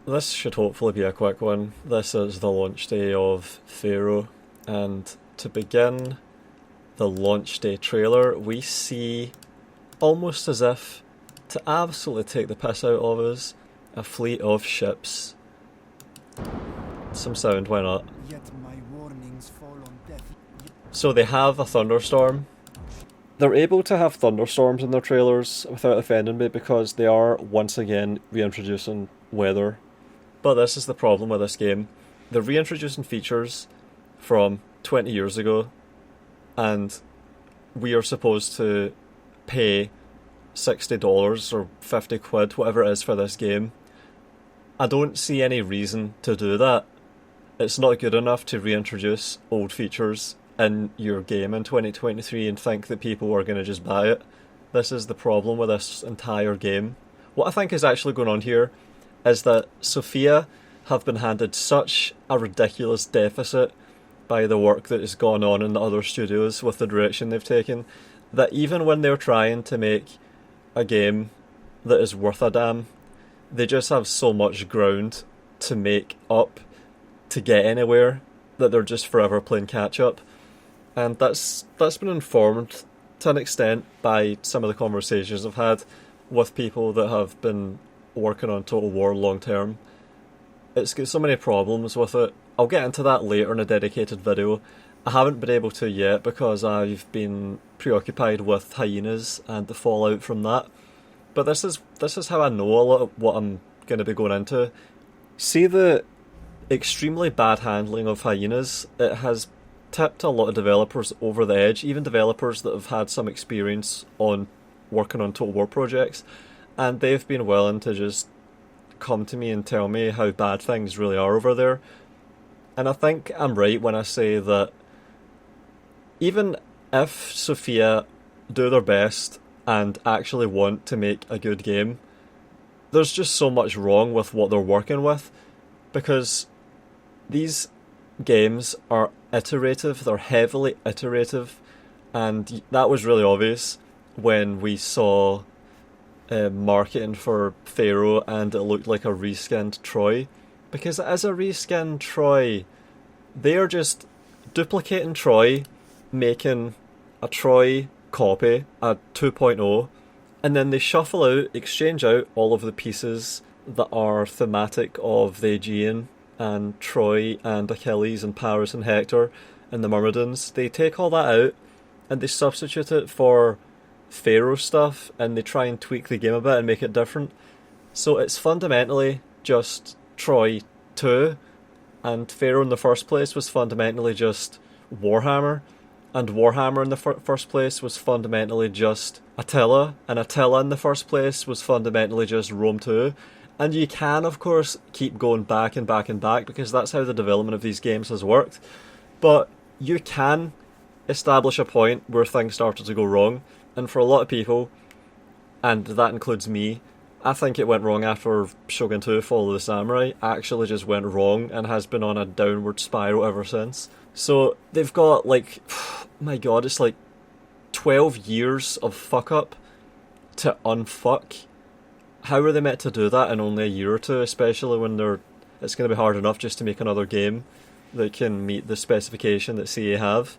This should hopefully be a quick one. This is the launch day of Pharaoh, and to begin the launch day trailer, we see, almost as if to absolutely take the piss out of us, a fleet of ships. Some sound, why not? Yet my warnings fall on deaf. So they have a thunderstorm. They're able to have thunderstorms in their trailers without offending me because they are once again reintroducing weather. But this is the problem with this game. They're reintroducing features from 20 years ago, and we are supposed to pay $60 or 50 quid, whatever it is, for this game. I don't see any reason to do that. It's not good enough to reintroduce old features in your game in 2023 and think that people are going to just buy it. This is the problem with this entire game. What I think is actually going on here is that Sophia have been handed such a ridiculous deficit by the work that has gone on in the other studios with the direction they've taken, that even when they're trying to make a game that is worth a damn, they just have so much ground to make up to get anywhere that they're just forever playing catch up. And that's been informed to an extent by some of the conversations I've had with people that have been working on Total War long term. It's got so many problems with it. I'll get into that later in a dedicated video. I haven't been able to yet because I've been preoccupied with hyenas and the fallout from that. But this is how I know a lot of what I'm going to be going into. See the extremely bad handling of hyenas. It has tipped a lot of developers over the edge, even developers that have had some experience on working on Total War projects, and they've been willing to just come to me and tell me how bad things really are over there. And I think I'm right when I say that even if Sophia do their best and actually want to make a good game, there's just so much wrong with what they're working with, because these games are iterative, they're heavily iterative, and that was really obvious when we saw marketing for Pharaoh and it looked like a reskinned Troy, because it is a reskinned Troy. They are just duplicating Troy, making a Troy copy, a 2.0, and then they shuffle out, exchange out all of the pieces that are thematic of the Aegean and Troy and Achilles and Paris and Hector and the Myrmidons. They take all that out and they substitute it for Pharaoh stuff, and they try and tweak the game a bit and make it different. So it's fundamentally just Troy 2, and Pharaoh in the first place was fundamentally just Warhammer, and Warhammer in the first place was fundamentally just Attila, and Attila in the first place was fundamentally just Rome 2. And you can, of course, keep going back and back and back, because that's how the development of these games has worked. But you can establish a point where things started to go wrong. And for a lot of people, and that includes me, I think it went wrong after Shogun 2 Fall of the Samurai. Actually just went wrong and has been on a downward spiral ever since. So they've got, like, my god, it's like 12 years of fuck up to unfuck. How are they meant to do that in only a year or two, especially when it's going to be hard enough just to make another game that can meet the specification that CA have?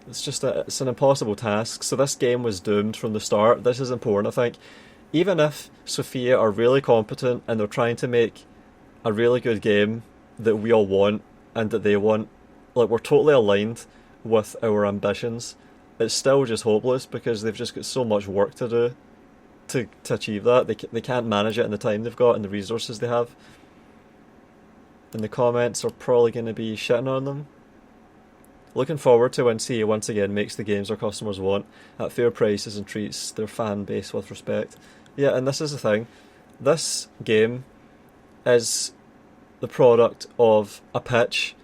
It's an impossible task. So this game was doomed from the start. This is important, I think. Even if Sophia are really competent and they're trying to make a really good game that we all want and that they want, like, we're totally aligned with our ambitions, it's still just hopeless because they've just got so much work to do to achieve that. They can't manage it in the time they've got and the resources they have. And the comments are probably going to be shitting on them. Looking forward to when CA once again makes the games our customers want at fair prices and treats their fan base with respect. Yeah, and this is the thing. This game is the product of a pitch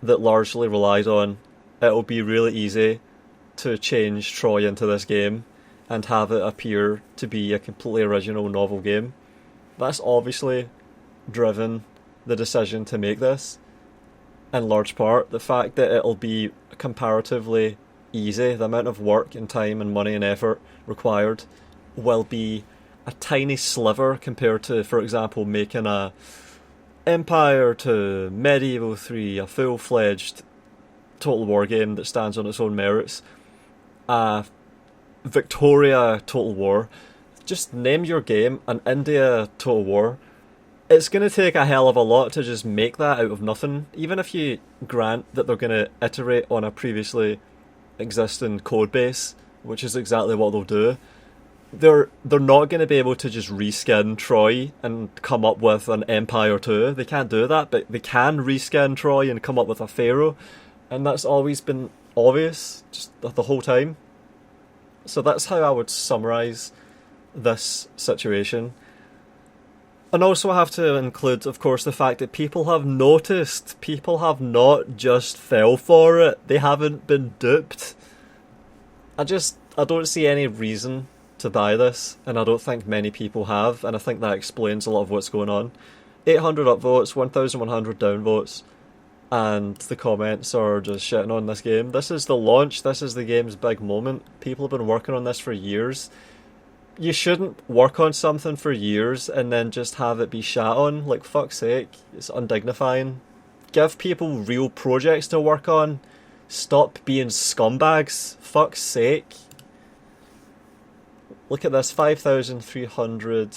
that largely relied on it'll be really easy to change Troy into this game and have it appear to be a completely original novel game. That's obviously driven the decision to make this, in large part. The fact that it'll be comparatively easy, the amount of work and time and money and effort required will be a tiny sliver compared to, for example, making a Empire 2, Medieval 3, a full-fledged Total War game that stands on its own merits, Victoria Total War. Just name your game an India Total War. It's going to take a hell of a lot to just make that out of nothing. Even if you grant that they're going to iterate on a previously existing code base, which is exactly what they'll do, they're not going to be able to just reskin Troy and come up with an Empire 2. They can't do that, but they can reskin Troy and come up with a Pharaoh, and that's always been obvious just the whole time. So that's how I would summarise this situation. And also I have to include, of course, the fact that people have noticed. People have not just fell for it. They haven't been duped. I don't see any reason to buy this, and I don't think many people have, and I think that explains a lot of what's going on. 800 upvotes, 1,100 downvotes, and the comments are just shitting on this game. This is the launch, this is the game's big moment. People have been working on this for years. You shouldn't work on something for years and then just have it be shat on. Like, fuck's sake, it's undignifying. Give people real projects to work on. Stop being scumbags. Fuck's sake. Look at this, 5,300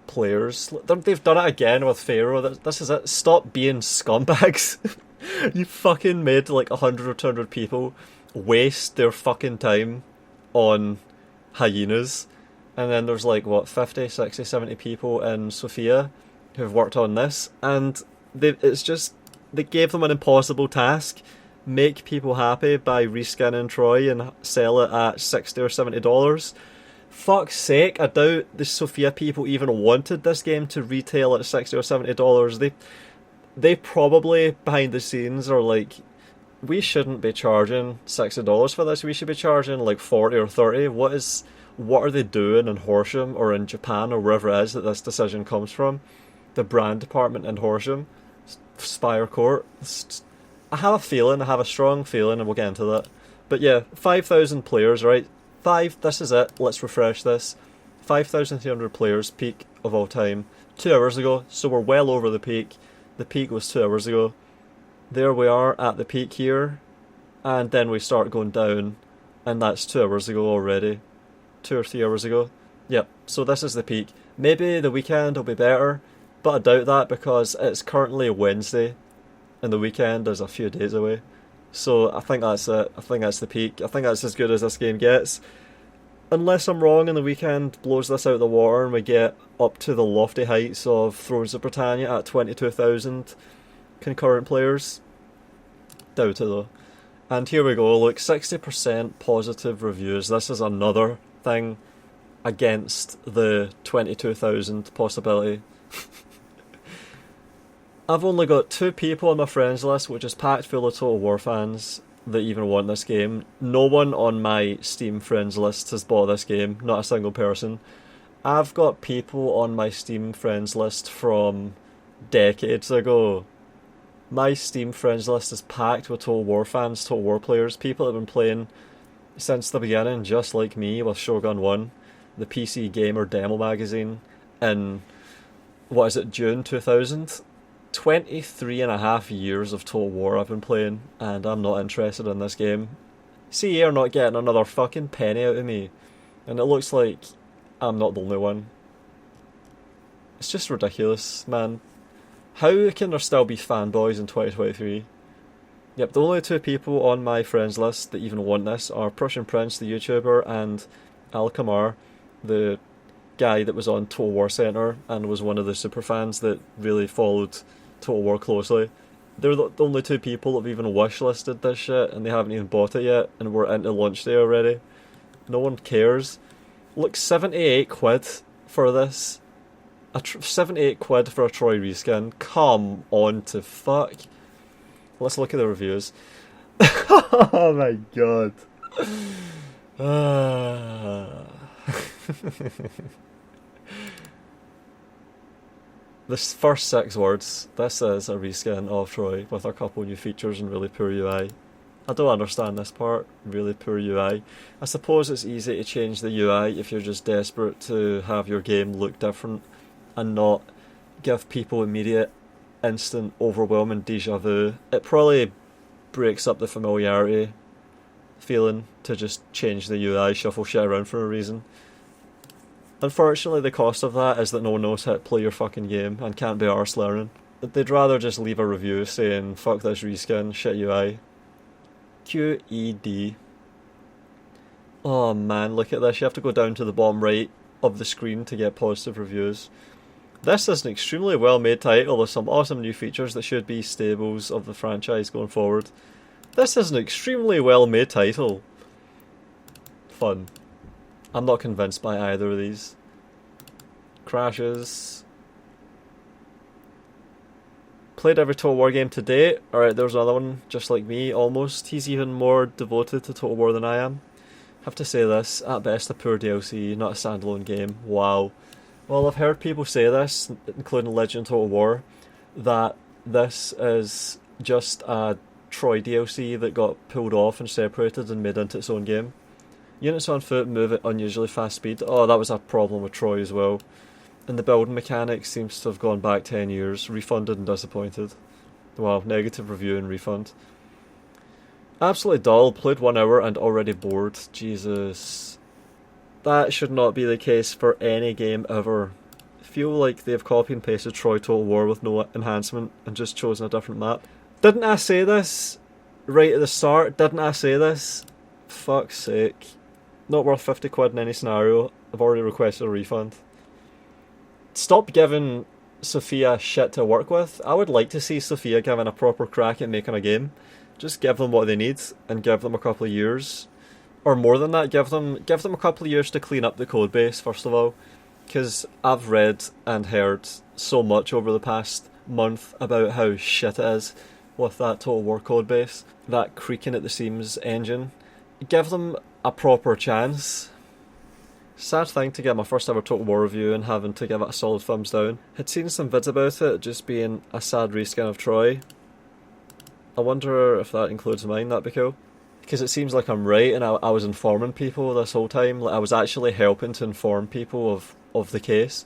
players. They've done it again with Pharaoh. This is it. Stop being scumbags. You fucking made like 100 or 200 people waste their fucking time on hyenas, and then there's like, what, 50, 60, 70 people in Sofia who've worked on this, and they gave them an impossible task: make people happy by reskinning Troy and sell it at $60 or $70. Fuck's sake, I doubt the Sofia people even wanted this game to retail at $60 or $70. They probably behind the scenes are like, we shouldn't be charging $60 for this. We should be charging like 40 or 30. What are they doing in Horsham or in Japan or wherever it is that this decision comes from? The brand department in Horsham, Spire Court. I have a strong feeling, and we'll get into that. But yeah, 5,000 players, right? This is it. Let's refresh this. 5,300 players, peak of all time, 2 hours ago. So we're well over the peak. The peak was 2 hours ago. There we are at the peak here, and then we start going down, and that's 2 hours ago already. 2 or 3 hours ago. Yep, so this is the peak. Maybe the weekend will be better, but I doubt that because it's currently Wednesday, and the weekend is a few days away. So I think that's it. I think that's the peak. I think that's as good as this game gets. Unless I'm wrong and the weekend blows this out of the water and we get up to the lofty heights of Thrones of Britannia at 22,000 concurrent players. Doubt it though. And here we go, look, 60% positive reviews. This is another thing against the 22,000 possibility. I've only got 2 people on my friends list, which is packed full of Total War fans that even want this game. No one on my Steam friends list has bought this game, not a single person. I've got people on my Steam friends list from decades ago. My Steam friends list is packed with Total War fans, Total War players, people that have been playing since the beginning, just like me with Shogun 1, the PC Gamer demo magazine, in, what is it, June 2000? 23 and a half years of Total War I've been playing, and I'm not interested in this game. CE are not getting another fucking penny out of me, and it looks like I'm not the only one. It's just ridiculous, man. How can there still be fanboys in 2023? Yep, the only 2 people on my friends list that even want this are Prussian Prince, the YouTuber, and Al Kamar, the guy that was on Total War Center and was one of the superfans that really followed Total War closely. They're the only 2 people that have even wishlisted this shit, and they haven't even bought it yet, and we're into launch day already. No one cares. Look, 78 quid for this. 78 quid for a Troy reskin. Come on to fuck. Let's look at the reviews. Oh my god. This first 6 words, this is a reskin of Troy with a couple new features and really poor UI. I don't understand this part, really poor UI. I suppose it's easy to change the UI if you're just desperate to have your game look different and not give people immediate, instant, overwhelming deja vu. It probably breaks up the familiarity feeling to just change the UI, shuffle shit around for a reason. Unfortunately, the cost of that is that no one knows how to play your fucking game and can't be arsed learning. They'd rather just leave a review saying, fuck this reskin, shit UI. QED. Oh man, look at this. You have to go down to the bottom right of the screen to get positive reviews. This is an extremely well made title with some awesome new features that should be staples of the franchise going forward. This is an extremely well made title. Fun. I'm not convinced by either of these. Crashes. Played every Total War game to date. Alright, there's another one just like me, almost. He's even more devoted to Total War than I am. Have to say this, at best a poor DLC, not a standalone game. Wow. Well, I've heard people say this, including Legend Total War, that this is just a Troy DLC that got pulled off and separated and made into its own game. Units on foot move at unusually fast speed. Oh, that was a problem with Troy as well. And the building mechanics seems to have gone back 10 years, refunded and disappointed. Wow, negative review and refund. Absolutely dull, played 1 hour and already bored. Jesus. That should not be the case for any game ever. I feel like they've copy and pasted Troy Total War with no enhancement and just chosen a different map. Didn't I say this right at the start? Didn't I say this? Fuck's sake. Not worth 50 quid in any scenario. I've already requested a refund. Stop giving Sophia shit to work with. I would like to see Sophia given a proper crack at making a game. Just give them what they need and give them a couple of years. Or more than that, give them a couple of years to clean up the code base, first of all. Because I've read and heard so much over the past month about how shit it is with that Total War code base. That creaking at the seams engine. Give them a proper chance. Sad thing to get my first ever Total War review and having to give it a solid thumbs down. Had seen some vids about it just being a sad reskin of Troy. I wonder if that includes mine, that'd be cool. Because it seems like I'm right and I was informing people this whole time. Like I was actually helping to inform people of the case.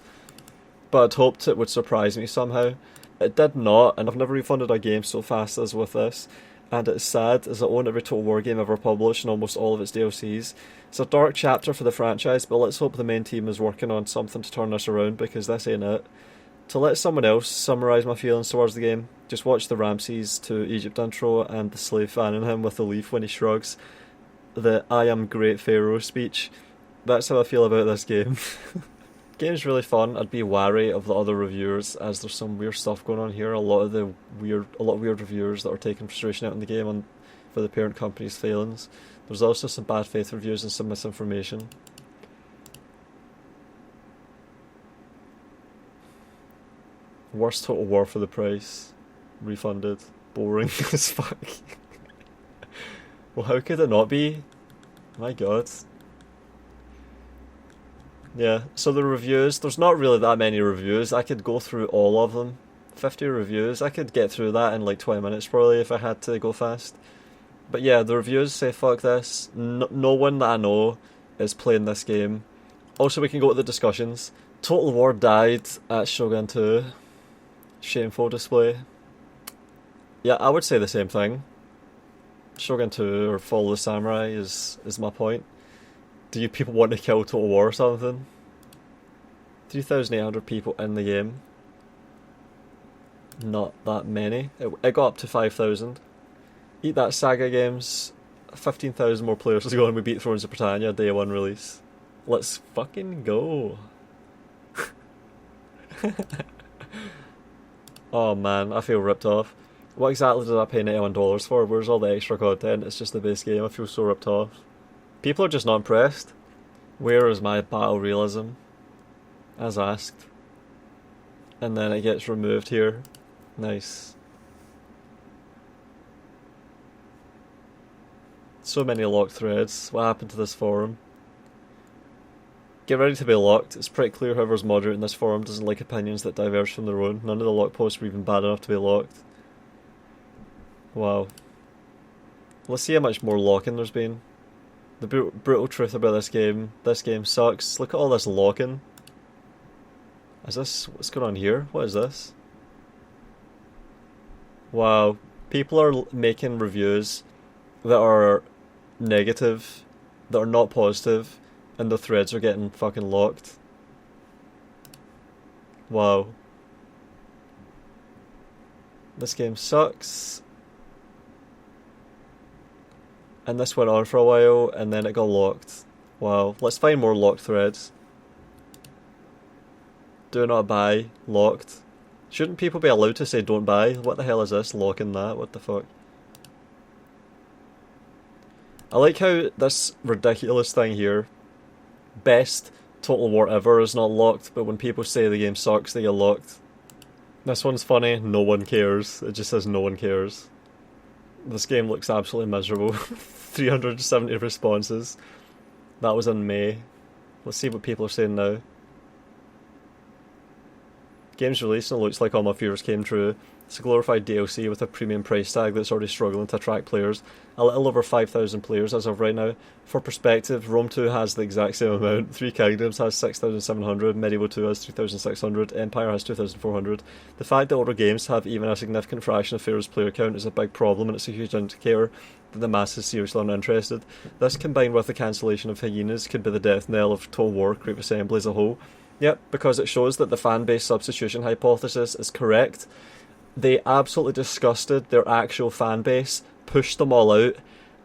But I'd hoped it would surprise me somehow. It did not, and I've never refunded a game so fast as with this. And it's sad, as I own every Total War game ever published and almost all of its DLCs. It's a dark chapter for the franchise, but let's hope the main team is working on something to turn this around, because this ain't it. To let someone else summarise my feelings towards the game, just watch the Ramses to Egypt intro and the slave fanning him with the leaf when he shrugs. The I am great Pharaoh speech. That's how I feel about this game. Game's really fun. I'd be wary of the other reviewers as there's some weird stuff going on here. A lot of weird reviewers that are taking frustration out in the game for the parent company's failings. There's also some bad faith reviews and some misinformation. Worst Total War for the price. Refunded. Boring as fuck. Well, how could it not be? My god. Yeah, so the reviews, there's not really that many reviews. I could go through all of them. 50 reviews, I could get through that in like 20 minutes probably if I had to go fast. But yeah, the reviews say fuck this. No one that I know is playing this game. Also, we can go to the discussions. Total War died at Shogun 2. Shameful display. Yeah, I would say the same thing. Shogun 2 or Fall of the Samurai is my point. Do you people want to kill Total War or something? 3,800 people in the game. Not that many. It got up to 5,000. Eat that, Saga Games. 15,000 more players to go and we beat Thrones of Britannia day 1 release. Let's fucking go. Oh man, I feel ripped off. What exactly did I pay $91 for? Where's all the extra content? It's just the base game. I feel so ripped off. People are just not impressed. Where is my battle realism? As asked. And then it gets removed here. Nice. So many locked threads. What happened to this forum? Get ready to be locked. It's pretty clear whoever's moderating this forum doesn't like opinions that diverge from their own. None of the lock posts were even bad enough to be locked. Wow. Let's see how much more locking there's been. The brutal truth about this game sucks. Look at all this locking. Is this... what's going on here? What is this? Wow. People are making reviews that are negative, that are not positive, and the threads are getting fucking locked. Wow. This game sucks. And this went on for a while, and then it got locked. Wow. Let's find more locked threads. Do not buy. Locked. Shouldn't people be allowed to say don't buy? What the hell is this? Locking that? What the fuck? I like how this ridiculous thing here, best Total War ever, is not locked, but when people say the game sucks, they get locked. This one's funny. No one cares. It just says no one cares. This game looks absolutely miserable. 370 responses. That was in May. Let's see what people are saying now. Game's released and it looks like all my fears came true. It's a glorified DLC with a premium price tag that's already struggling to attract players. A little over 5,000 players as of right now. For perspective, Rome 2 has the exact same amount. Three Kingdoms has 6,700, Medieval 2 has 3,600, Empire has 2,400. The fact that older games have even a significant fraction of Pharaoh's player count is a big problem, and it's a huge indicator that the masses seriously aren't interested. This, combined with the cancellation of Hyenas, could be the death knell of Total War Creep Assembly as a whole. Yep, because it shows that the fan-base substitution hypothesis is correct. They absolutely disgusted their actual fan base, pushed them all out,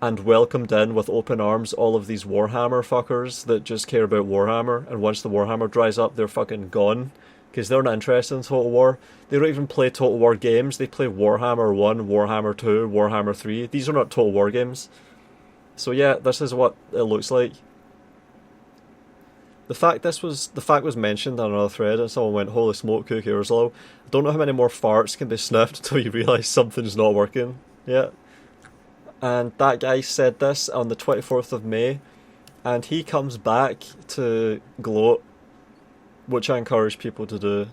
and welcomed in with open arms all of these Warhammer fuckers that just care about Warhammer, and once the Warhammer dries up, they're fucking gone, because they're not interested in Total War. They don't even play Total War games, they play Warhammer 1, Warhammer 2, Warhammer 3. These are not Total War games. So yeah, this is what it looks like. The fact was mentioned on another thread, and someone went, "Holy smoke, who cares, lol." I don't know how many more farts can be sniffed until you realise something's not working. Yeah. And that guy said this on the 24th of May, and he comes back to gloat, which I encourage people to do.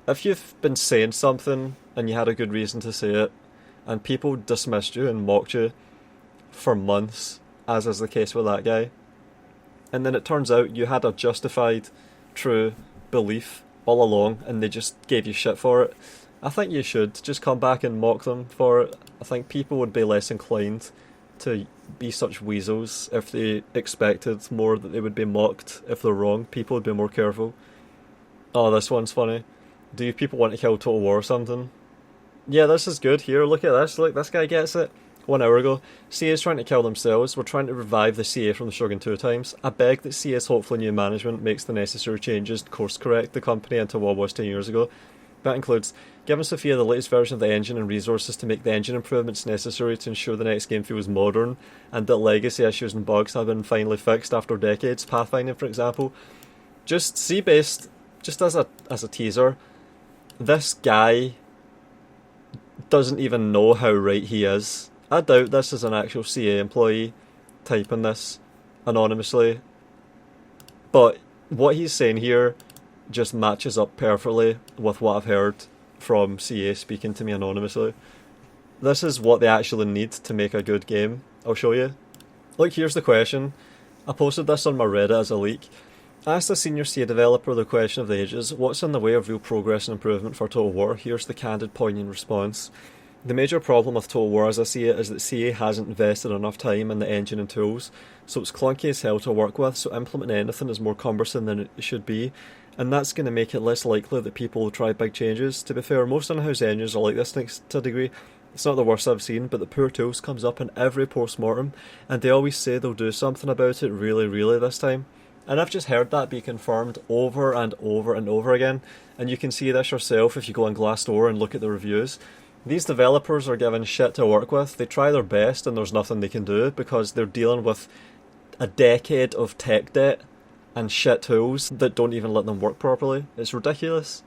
If you've been saying something and you had a good reason to say it, and people dismissed you and mocked you for months, as is the case with that guy, and then it turns out you had a justified, true belief all along, and they just gave you shit for it, I think you should just come back and mock them for it. I think people would be less inclined to be such weasels if they expected more that they would be mocked if they're wrong. People would be more careful. Oh, this one's funny. Do you people want to kill Total War or something? Yeah, this is good. Here, look at this. Look, this guy gets it. 1 hour ago. CA's trying to kill themselves. We're trying to revive the CA from the Shogun 2 times. I beg that CA's hopefully new management makes the necessary changes to course correct the company into what was 10 years ago. That includes giving Sophia the latest version of the engine and resources to make the engine improvements necessary to ensure the next game feels modern, and that legacy issues and bugs have been finally fixed after decades. Pathfinding, for example. Just C-based, just as a teaser, this guy doesn't even know how right he is. I doubt this is an actual CA employee typing this anonymously, but what he's saying here just matches up perfectly with what I've heard from CA speaking to me anonymously. This is what they actually need to make a good game. I'll show you. Look, here's the question. I posted this on my Reddit as a leak. I asked a senior CA developer the question of the ages, what's in the way of real progress and improvement for Total War? Here's the candid, poignant response. The major problem with Total War as I see it is that CA hasn't invested enough time in the engine and tools, so it's clunky as hell to work with, so implementing anything is more cumbersome than it should be, and that's going to make it less likely that people will try big changes. To be fair, most in-house engines are like this to a degree. It's not the worst I've seen, but the poor tools comes up in every post-mortem, and they always say they'll do something about it really this time. And I've just heard that be confirmed over and over and over again, and you can see this yourself if you go on Glassdoor and look at the reviews. These developers are given shit to work with. They try their best and there's nothing they can do because they're dealing with a decade of tech debt and shit tools that don't even let them work properly. It's ridiculous.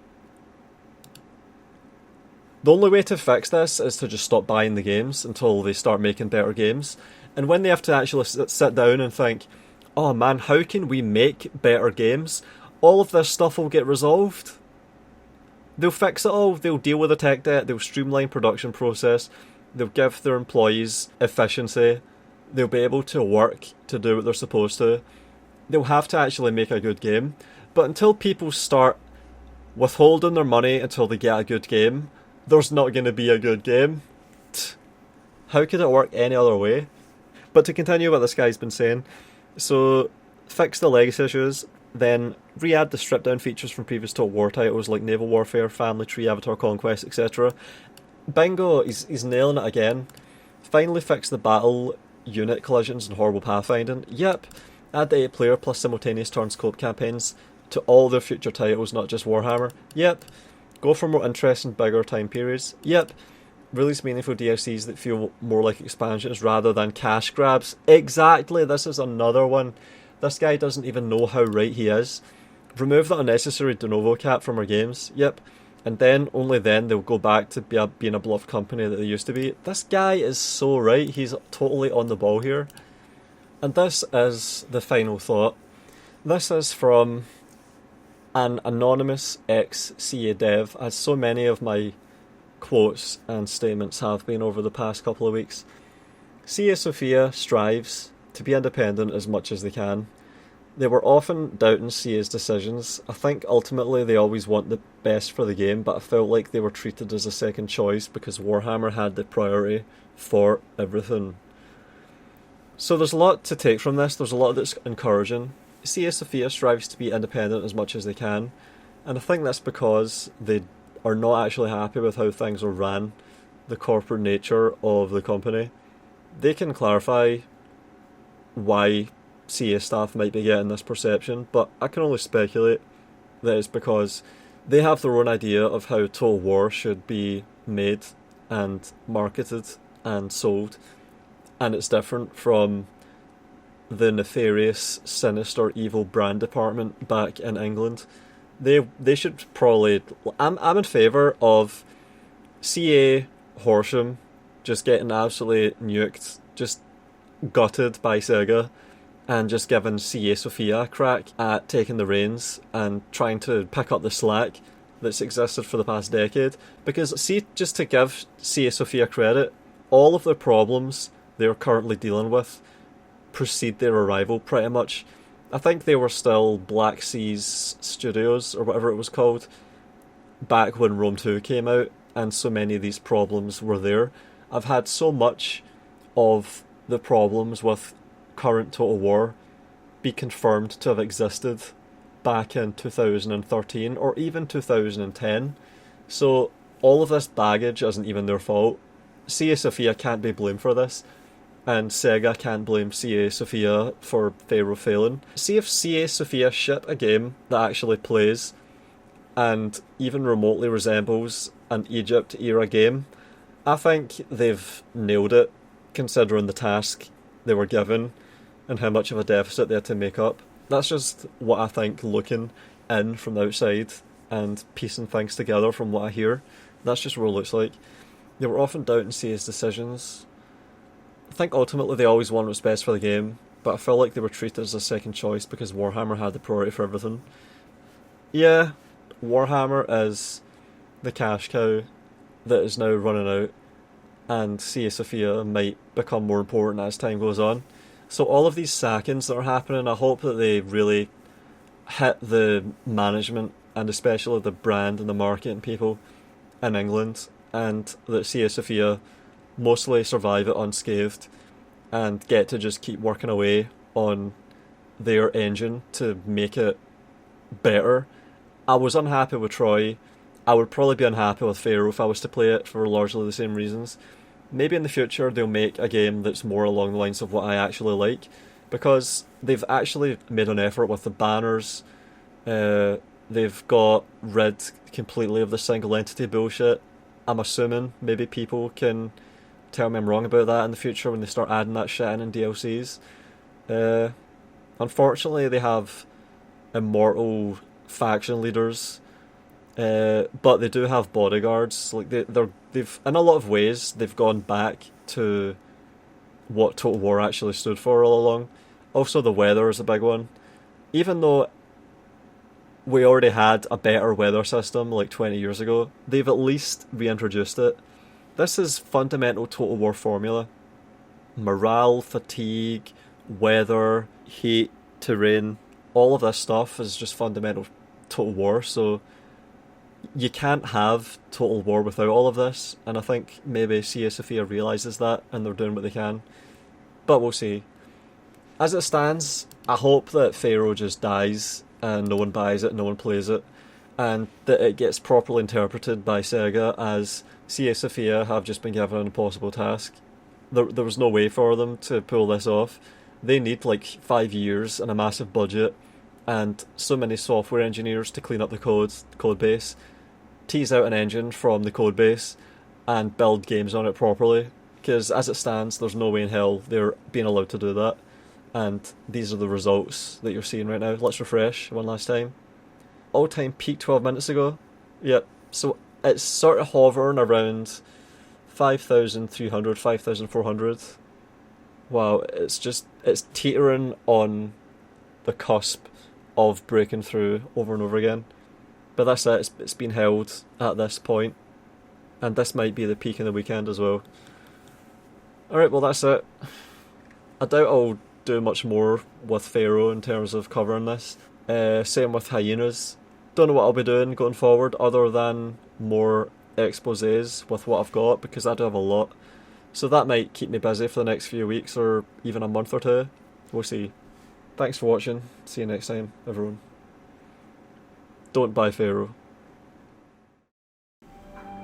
The only way to fix this is to just stop buying the games until they start making better games. And when they have to actually sit down and think, oh man, how can we make better games? All of this stuff will get resolved. They'll fix it all, they'll deal with the tech debt, they'll streamline production process, they'll give their employees efficiency, they'll be able to work to do what they're supposed to. They'll have to actually make a good game, But until people start withholding their money until they get a good game, there's not going to be a good game. How could it work any other way? But to continue what this guy's been saying, so fix the legacy issues, then re-add the stripped down features from previous Total War titles like Naval Warfare, Family Tree, Avatar Conquest, etc. Bingo, he's nailing it again. Finally fix the battle unit collisions and horrible pathfinding. Yep. Add the 8-player plus simultaneous turn scope campaigns to all their future titles, not just Warhammer. Yep. Go for more interesting, bigger time periods. Yep. Release meaningful DLCs that feel more like expansions rather than cash grabs. Exactly, this is another one. This guy doesn't even know how right he is. Remove the unnecessary de novo cap from our games. Yep. And then, only then, they'll go back to being a beloved company that they used to be. This guy is so right. He's totally on the ball here. And this is the final thought. This is from an anonymous ex-CA dev, as so many of my quotes and statements have been over the past couple of weeks. CA Sophia strives to be independent as much as they can. They were often doubting CA's decisions. I think ultimately they always want the best for the game, but I felt like they were treated as a second choice because Warhammer had the priority for everything. So there's a lot to take from this. There's a lot that's encouraging. CA Sophia strives to be independent as much as they can, and I think that's because they are not actually happy with how things are ran, the corporate nature of the company. They can clarify why CA staff might be getting this perception, but I can only speculate that it's because they have their own idea of how Total War should be made and marketed and sold, and it's different from the nefarious, sinister, evil brand department back in England. They should probably... I'm in favour of CA Horsham just getting absolutely nuked, just gutted by Sega, and just giving CA Sophia a crack at taking the reins and trying to pick up the slack that's existed for the past decade. Because, see, just to give CA Sophia credit, all of the problems they're currently dealing with precede their arrival, pretty much. I think they were still Black Seas Studios, or whatever it was called, back when Rome 2 came out, and so many of these problems were there. I've had so much of the problems with current Total War be confirmed to have existed back in 2013 or even 2010. So all of this baggage isn't even their fault. CA Sophia can't be blamed for this, and Sega can't blame CA Sophia for Pharaoh failing. See if CA Sophia ship a game that actually plays and even remotely resembles an Egypt-era game, I think they've nailed it, considering the task they were given and how much of a deficit they had to make up. That's just what I think, looking in from the outside and piecing things together from what I hear. That's just what it looks like. They were often doubting CA's decisions. I think ultimately they always wanted what's best for the game, but I felt like they were treated as a second choice because Warhammer had the priority for everything. Yeah, Warhammer is the cash cow that is now running out, and CA Sophia might become more important as time goes on. So all of these sackings that are happening, I hope that they really hit the management and especially the brand and the marketing people in England, and that CA Sophia mostly survive it unscathed and get to just keep working away on their engine to make it better. I was unhappy with Troy. I would probably be unhappy with Pharaoh if I was to play it for largely the same reasons. Maybe in the future they'll make a game that's more along the lines of what I actually like, because they've actually made an effort with the banners. They've got rid completely of the single entity bullshit. I'm assuming maybe people can tell me I'm wrong about that in the future when they start adding that shit in DLCs. Unfortunately, they have immortal faction leaders, but they do have bodyguards. Like they've in a lot of ways they've gone back to what Total War actually stood for all along. Also, the weather is a big one. Even though we already had a better weather system like 20 years ago, they've at least reintroduced it. This is fundamental Total War formula. Morale, fatigue, weather, heat, terrain, all of this stuff is just fundamental Total War, so you can't have Total War without all of this, and I think maybe Cia Sophia realises that and they're doing what they can. But we'll see. As it stands, I hope that Pharaoh just dies and no one buys it, no one plays it, and that it gets properly interpreted by Sega as Cia Sophia have just been given an impossible task. There was no way for them to pull this off. They need like 5 years and a massive budget and so many software engineers to clean up the code base, tease out an engine from the code base, and build games on it properly. Because as it stands, there's no way in hell they're being allowed to do that. And these are the results that you're seeing right now. Let's refresh one last time. All-time peak 12 minutes ago. Yep. So it's sort of hovering around 5,300, 5,400. Wow, it's teetering on the cusp of breaking through over and over again. But that's it, it's been held at this point. And this might be the peak in the weekend as well. Alright, well that's it. I doubt I'll do much more with Pharaoh in terms of covering this. Same with Hyenas. Don't know what I'll be doing going forward other than more exposés with what I've got, because I do have a lot. So that might keep me busy for the next few weeks or even a month or two. We'll see. Thanks for watching. See you next time, everyone. Don't buy Pharaoh.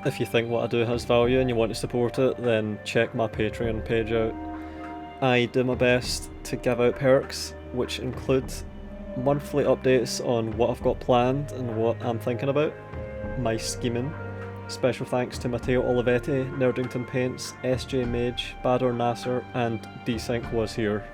If you think what I do has value and you want to support it, then check my Patreon page out. I do my best to give out perks, which include monthly updates on what I've got planned and what I'm thinking about, my scheming. Special thanks to Matteo Olivetti, Nerdington Paints, SJ Mage, Bador Nasser, and Desync was here.